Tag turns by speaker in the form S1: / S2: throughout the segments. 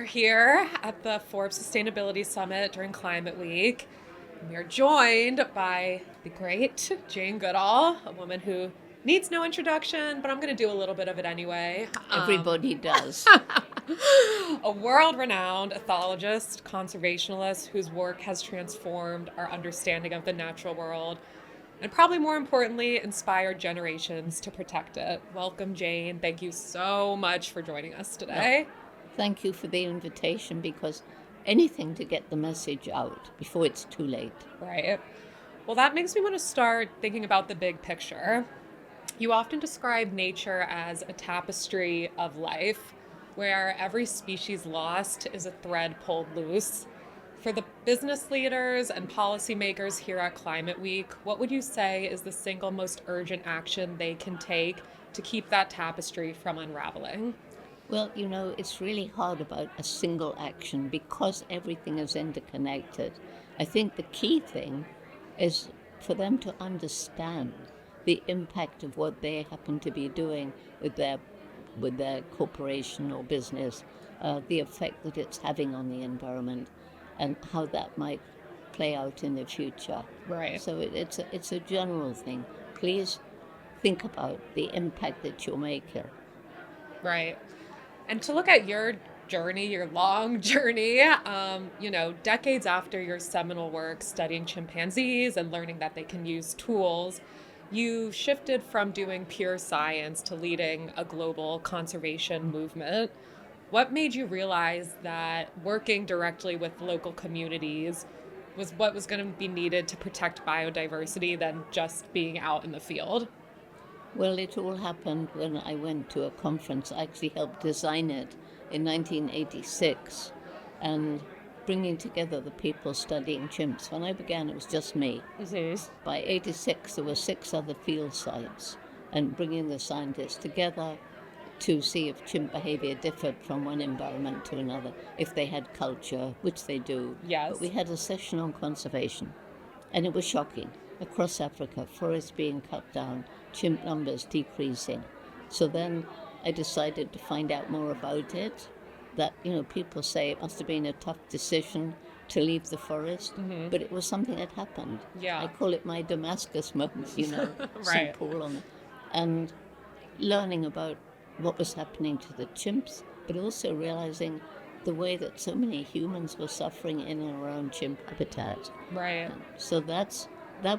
S1: here at the Forbes Sustainability Summit during Climate Week. We are joined by the great Jane Goodall, a woman who needs no introduction, but I'm going to do a little bit of it anyway.
S2: Everybody does.
S1: A world-renowned ethologist, conservationalist whose work has transformed our understanding of the natural world and probably more importantly, inspired generations to protect it. Welcome, Jane. Thank you so much for joining us today.
S2: No, thank you for the invitation, because anything to get the message out before it's too late.
S1: Right. Well, that makes me want to start thinking about the big picture. You often describe nature as a tapestry of life, where every species lost is a thread pulled loose. For the business leaders and policymakers here at Climate Week, what would you say is the single most urgent action they can take to keep that tapestry from unraveling?
S2: Well, it's really hard about a single action because everything is interconnected. I think the key thing is for them to understand the impact of what they happen to be doing with their corporation or business, the effect that it's having on the environment, and how that might play out in the future.
S1: Right.
S2: So it's a general thing. Please think about the impact that you're making.
S1: Right. And to look at your journey, your long journey, decades after your seminal work studying chimpanzees and learning that they can use tools, you shifted from doing pure science to leading a global conservation movement. What made you realize that working directly with local communities was what was going to be needed to protect biodiversity than just being out in the field?
S2: Well, it all happened when I went to a conference. I actually helped design it in 1986 and bringing together the people studying chimps. When I began, it was just me.
S1: Mm-hmm.
S2: By 86, there were 6 other field sites, and bringing the scientists together to see if chimp behavior differed from one environment to another, if they had culture, which they do.
S1: Yes.
S2: But we had a session on conservation, and it was shocking. Across Africa, forests being cut down, chimp numbers decreasing. So then I decided to find out more about it. That, people say it must have been a tough decision to leave the forest, but it was something that happened.
S1: Yeah.
S2: I call it my Damascus moment,
S1: Right.
S2: St. Paul on it. And learning about what was happening to the chimps, but also realizing the way that so many humans were suffering in and around chimp habitat.
S1: Right.
S2: So that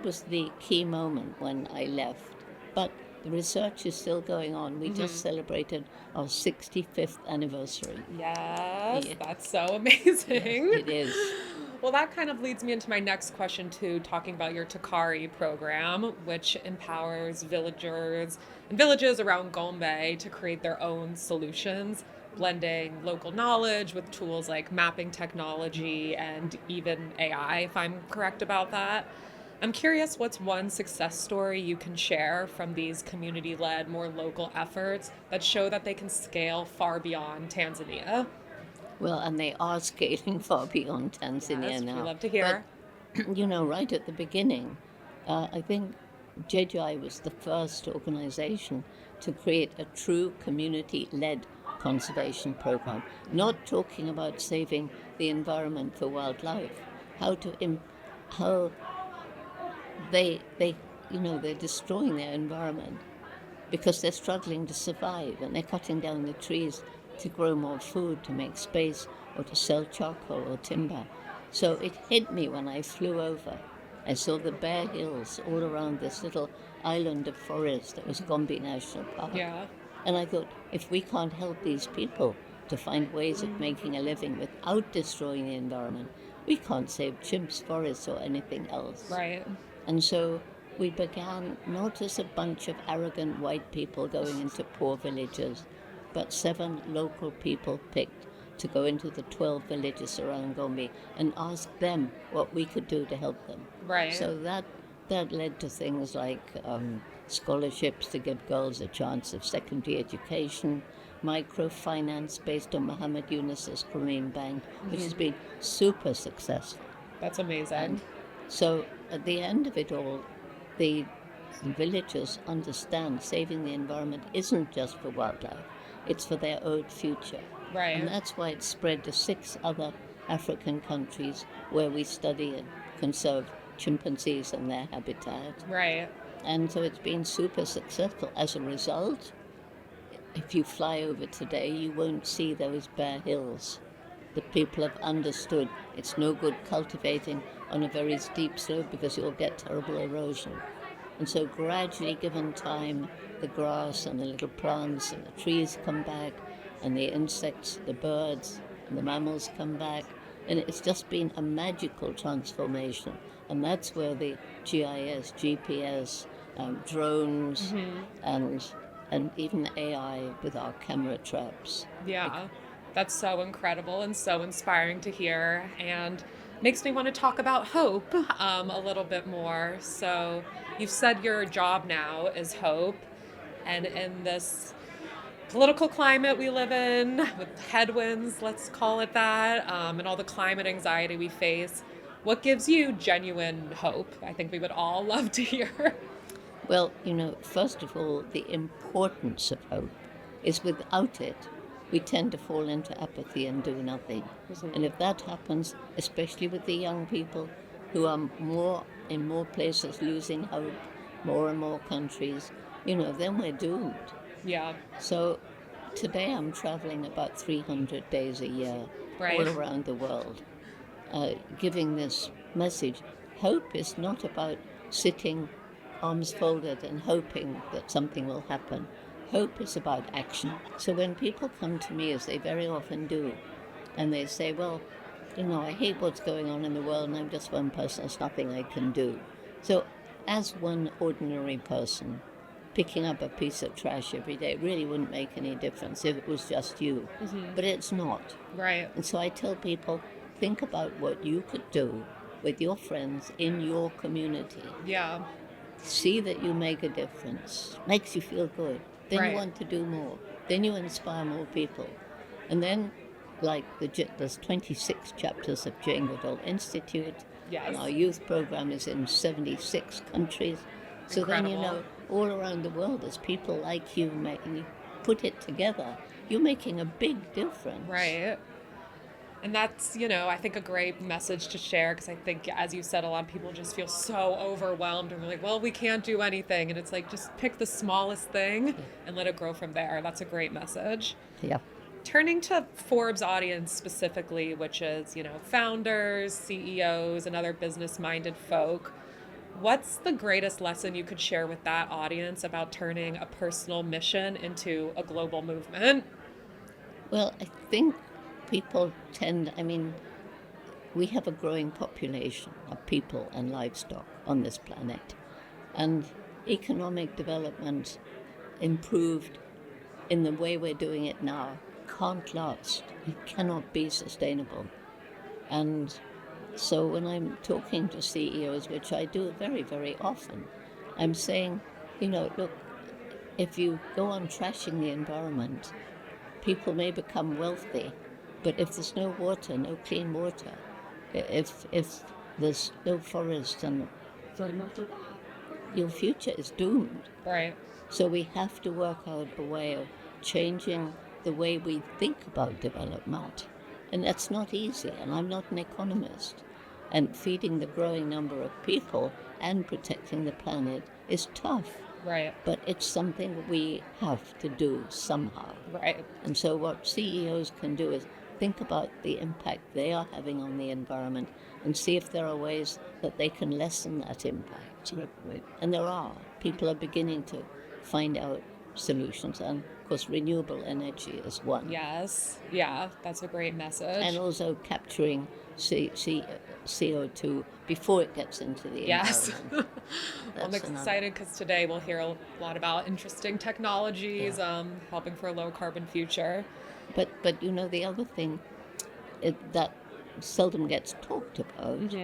S2: was the key moment when I left. But the research is still going on. We just celebrated our 65th anniversary.
S1: Yes,
S2: Yeah.
S1: that's so amazing.
S2: It is.
S1: Well, that kind of leads me into my next question too, talking about your Takari program, which empowers villagers and villages around Gombe to create their own solutions, blending local knowledge with tools like mapping technology and even AI, if I'm correct about that. I'm curious, what's one success story you can share from these community-led, more local efforts that show that they can scale far beyond Tanzania?
S2: Well, and they are scaling far beyond Tanzania
S1: Yes,
S2: now.
S1: we love to hear.
S2: But, right at the beginning, I think JGI was the first organization to create a true community-led conservation program, not talking about saving the environment for wildlife, how they're destroying their environment because they're struggling to survive, and they're cutting down the trees to grow more food, to make space, or to sell charcoal or timber. So it hit me when I flew over. I saw the bare hills all around this little island of forest that was Gombe National Park.
S1: Yeah.
S2: And I thought, if we can't help these people to find ways of making a living without destroying the environment, we can't save chimps, forests, or anything else.
S1: Right.
S2: And so we began not as a bunch of arrogant white people going into poor villages, but 7 local people picked to go into the 12 villages around Gombe and ask them what we could do to help them.
S1: Right.
S2: So that led to things like scholarships to give girls a chance of secondary education, microfinance based on Muhammad Yunus's Grameen Bank, which has been super successful.
S1: That's amazing.
S2: And so at the end of it all, the villagers understand saving the environment isn't just for wildlife, it's for their own future.
S1: Right.
S2: And that's why it's spread to 6 other African countries where we study and conserve chimpanzees and their habitat.
S1: Right.
S2: And so it's been super successful. As a result, if you fly over today, you won't see those bare hills. The people have understood it's no good cultivating on a very steep slope because you'll get terrible erosion. And so gradually, given time, the grass and the little plants and the trees come back, and the insects, the birds, and the mammals come back. And it's just been a magical transformation. And that's where the GIS, GPS, drones, and even AI with our camera traps.
S1: Yeah. That's so incredible and so inspiring to hear, and makes me want to talk about hope a little bit more. So you've said your job now is hope, and in this political climate we live in, with headwinds, let's call it that, and all the climate anxiety we face, what gives you genuine hope? I think we would all love to hear.
S2: Well, first of all, the importance of hope is without it, we tend to fall into apathy and do nothing. And if that happens, especially with the young people who are in more places losing hope, more and more countries, then we're doomed.
S1: Yeah.
S2: So today I'm traveling about 300 days a year all around the world, giving this message. Hope is not about sitting arms folded and hoping that something will happen. Hope is about action. So when people come to me, as they very often do, and they say, well, I hate what's going on in the world and I'm just one person, there's nothing I can do. So as one ordinary person, picking up a piece of trash every day really wouldn't make any difference if it was just you. But it's not.
S1: Right.
S2: And so I tell people, think about what you could do with your friends in your community.
S1: Yeah. See
S2: that you make a difference. Makes you feel good. Then you want to do more. Then you inspire more people. And then, like, there's 26 chapters of Jane Goodall Institute.
S1: Yes.
S2: And our youth program is in 76 countries. So
S1: Incredible.
S2: then, all around the world, there's people like you making, you put it together, you're making a big difference.
S1: Right. And that's, I think a great message to share, because I think, as you said, a lot of people just feel so overwhelmed and we're like, well, we can't do anything. And it's like, just pick the smallest thing and let it grow from there. That's a great message.
S2: Yeah.
S1: Turning to Forbes audience specifically, which is, founders, CEOs, and other business-minded folk, what's the greatest lesson you could share with that audience about turning a personal mission into a global movement?
S2: Well, I think people we have a growing population of people and livestock on this planet. And economic development improved in the way we're doing it now can't last. It cannot be sustainable. And so when I'm talking to CEOs, which I do very, very often, I'm saying, look, if you go on trashing the environment, people may become wealthy, but if there's no water, no clean water, if there's no forest, and your future is doomed.
S1: Right.
S2: So we have to work out a way of changing the way we think about development. And that's not easy, and I'm not an economist. And feeding the growing number of people and protecting the planet is tough.
S1: Right.
S2: But it's something we have to do somehow.
S1: Right.
S2: And so what CEOs can do is think about the impact they are having on the environment and see if there are ways that they can lessen that impact. And there are. People are beginning to find out solutions. And of course, renewable energy is one.
S1: Yes. Yeah, that's a great message.
S2: And also capturing CO2 before it gets into the environment.
S1: I'm excited because today we'll hear a lot about interesting technologies, helping for a low carbon future.
S2: But the other thing that seldom gets talked about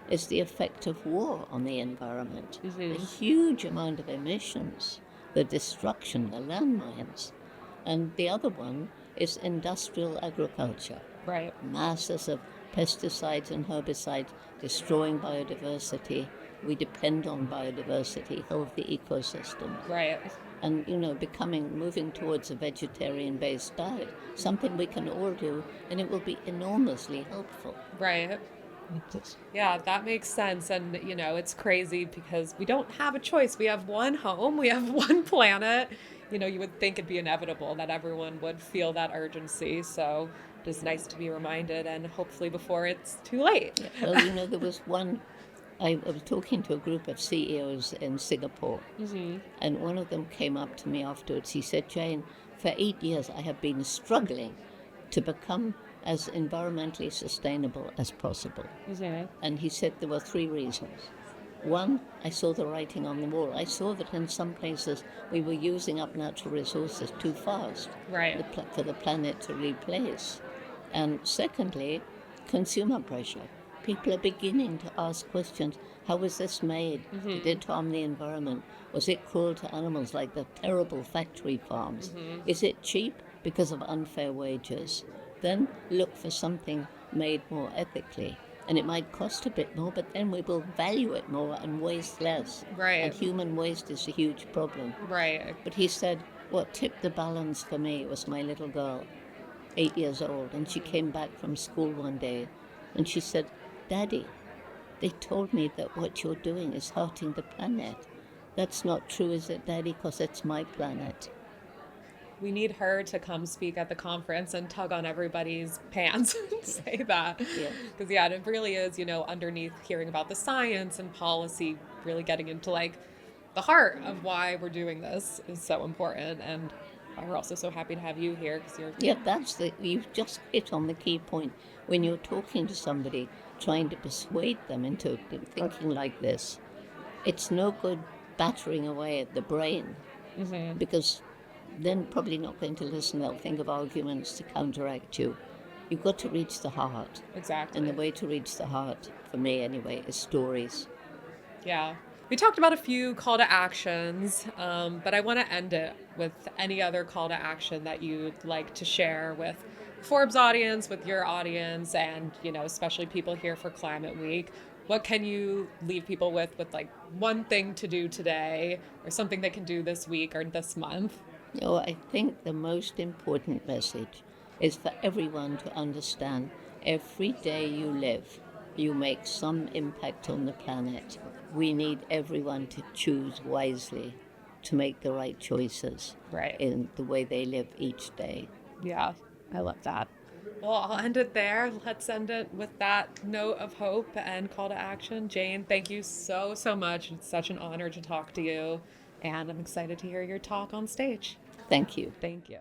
S2: is the effect of war on the environment. A huge amount of emissions, the destruction, the landmines. And the other one is industrial agriculture.
S1: Right.
S2: Masses of pesticides and herbicides destroying biodiversity, We depend on biodiversity, healthy ecosystems.
S1: Right.
S2: And, moving towards a vegetarian-based diet, something we can all do, and it will be enormously helpful.
S1: Right. Yeah, that makes sense. And, it's crazy because we don't have a choice. We have one home, we have one planet. You would think it'd be inevitable that everyone would feel that urgency. So it is nice to be reminded, and hopefully before it's too late.
S2: Yeah. Well, there was one, I was talking to a group of CEOs in Singapore, and one of them came up to me afterwards. He said, Jane, for 8 years I have been struggling to become as environmentally sustainable as possible. And he said there were 3 reasons. One, I saw the writing on the wall. I saw that in some places we were using up natural resources too fast
S1: Right.
S2: for the planet to replace. And secondly, consumer pressure. People are beginning to ask questions. How was this made? Did it harm the environment? Was it cruel to animals like the terrible factory farms? Is it cheap because of unfair wages? Then look for something made more ethically. And it might cost a bit more, but then we will value it more and waste less.
S1: Right.
S2: And human waste is a huge problem.
S1: Right.
S2: But he said, what tipped the balance for me was my little girl, 8 years old. And she came back from school one day and she said, Daddy, they told me that what you're doing is hurting the planet. That's not true, is it, Daddy? Because it's my planet.
S1: We need her to come speak at the conference and tug on everybody's pants and say that. Because, it really is, underneath hearing about the science and policy, really getting into the heart of why we're doing this is so important. And we're also so happy to have you here because you're...
S2: Yeah, you've just hit on the key point. When you're talking to somebody, trying to persuade them into thinking like this, it's no good battering away at the brain because then probably not going to listen. They'll think of arguments to counteract you. You've got to reach the heart.
S1: Exactly.
S2: And the way to reach the heart, for me anyway, is stories.
S1: Yeah. We talked about a few call to actions, but I want to end it with any other call to action that you'd like to share with Forbes audience, with your audience, and, especially people here for Climate Week. What can you leave people with one thing to do today or something they can do this week or this month?
S2: I think the most important message is for everyone to understand every day you live, you make some impact on the planet. We need everyone to choose wisely, to make the right choices in the way they live each day.
S1: Yeah, I love that. Well, I'll end it there. Let's end it with that note of hope and call to action. Jane, thank you so, so much. It's such an honor to talk to you, and I'm excited to hear your talk on stage.
S2: Thank you.
S1: Thank you.